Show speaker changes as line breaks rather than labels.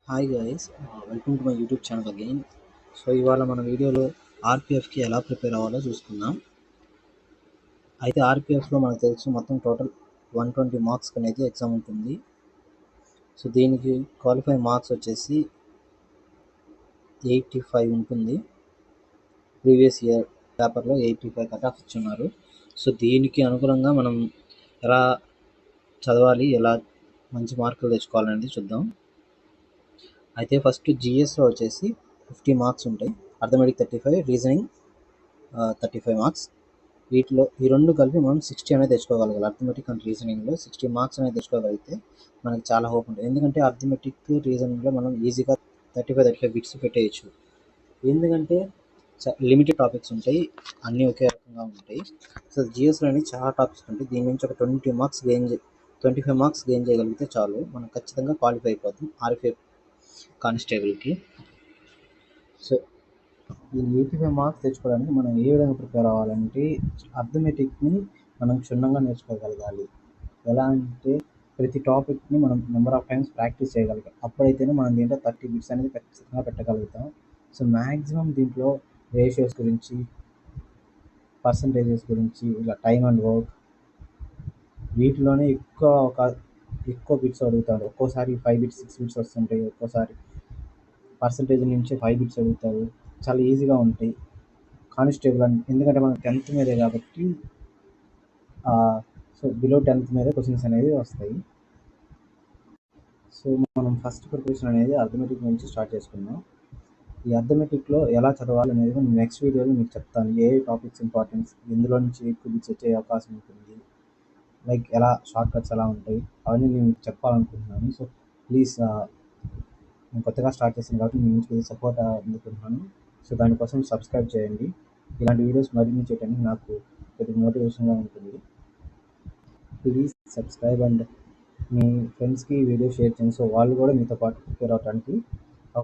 Hi guys, welcome to my YouTube channel again. So ఇవాళ మన వీడియోలో ఆర్పిఎఫ్కి ఎలా ప్రిపేర్ అవ్వాలో చూసుకుందాం. అయితే ఆర్పిఎఫ్లో మనకు తెలుసు మొత్తం టోటల్ 120 మార్క్స్ అనేది ఎగ్జామ్ ఉంటుంది. సో దీనికి క్వాలిఫై మార్క్స్ వచ్చేసి 85 ఉంటుంది. ప్రీవియస్ ఇయర్ పేపర్లో 85 కట్ ఆఫ్ ఇచ్చున్నారు. సో దీనికి అనుగుణంగా మనం ఎలా చదవాలి, ఎలా మంచి మార్కులు తెచ్చుకోవాలనేది చూద్దాం. అయితే ఫస్ట్ జిఎస్లో వచ్చేసి 50 మార్క్స్ ఉంటాయి, అర్థమెటిక్ 35, రీజనింగ్ 35 మార్క్స్. వీటిలో ఈ రెండు కలిపి మనం 60 అనేది తెచ్చుకోగలగాలి. అర్థమెటిక్ అండ్ రీజనింగ్లో 60 మార్క్స్ అనేది తెచ్చుకోగలిగితే మనకి చాలా హోప్ ఉంటుంది. ఎందుకంటే అర్థమెటిక్ రీజనింగ్లో మనం ఈజీగా 35 బిట్స్ పెట్టేయచ్చు. ఎందుకంటే లిమిటెడ్ టాపిక్స్ ఉంటాయి, అన్నీ ఒకే రకంగా ఉంటాయి. సో జిఎస్లోని చాలా టాపిక్స్ ఉంటాయి. దీని నుంచి ఒక 25 మార్క్స్ గెయిన్ చేయగలిగితే చాలు, మనం ఖచ్చితంగా క్వాలిఫై అయిపోతాం ఆర్ఎఫ్ఏ కానిస్టేబుల్కి. సో ఈ 85 మార్క్స్ తెచ్చుకోవడానికి మనం ఏ విధంగా ప్రిపేర్ అవ్వాలంటే, అర్థమెటిక్ని మనం క్షుణ్ణంగా నేర్చుకోగలగాలి. ఎలా అంటే ప్రతి టాపిక్ని మనం నెంబర్ ఆఫ్ టైమ్స్ ప్రాక్టీస్ చేయగలగాలి. అప్పుడైతేనే మనం దీంట్లో 30 బిట్స్ అనేది ఖచ్చితంగా పెట్టగలుగుతాం. సో మ్యాక్సిమం దీంట్లో రేషియోస్ గురించి, పర్సంటేజెస్ గురించి, ఇలా టైమ్ అండ్ వర్క్, వీటిలోనే ఎక్కువ బిట్స్ అడుగుతారు. ఒక్కోసారి 5 బిట్స్ 6 బిట్స్ వస్తుంటాయి, ఒక్కోసారి పర్సంటేజ్ నుంచి 5 బిట్స్ అడుగుతారు. చాలా ఈజీగా ఉంటాయి కానిస్టేబుల్ ఎందుకంటే మనం 10th మీదే కాబట్టి, సో బిలో 10th మీదే క్వశ్చన్స్ అనేవి వస్తాయి. సో మనం ఫస్ట్ ప్రిపరేషన్ అనేది అర్థమెటిక్ నుంచి స్టార్ట్ చేసుకుందాం. ఈ అర్థమెటిక్లో ఎలా చదవాలి అనేది నేను నెక్స్ట్ వీడియోలో మీకు చెప్తాను. ఏ టాపిక్స్ ఇంపార్టెన్స్, ఎందులో నుంచి ఎక్కువ బిట్స్ వచ్చే అవకాశం ఉంటుంది, లైక్ ఎలా షార్ట్ కట్స్ ఎలా ఉంటాయి, అవన్నీ నేను మీకు చెప్పాలనుకుంటున్నాను. సో ప్లీజ్, నేను కొత్తగా స్టార్ట్ చేశాను కాబట్టి మీ నుంచి సపోర్ట్ అందుకుంటున్నాను. సో దానికోసం సబ్స్క్రైబ్ చేయండి. ఇలాంటి వీడియోస్ మరిన్ని చేయడానికి నాకు కొద్దిగా మోటివేషన్గా ఉంటుంది. ప్లీజ్ సబ్స్క్రైబ్ అండ్ మీ ఫ్రెండ్స్కి వీడియో షేర్ చేయండి, సో వాళ్ళు కూడా మీతో పాటు ప్రిపేర్ అవడానికి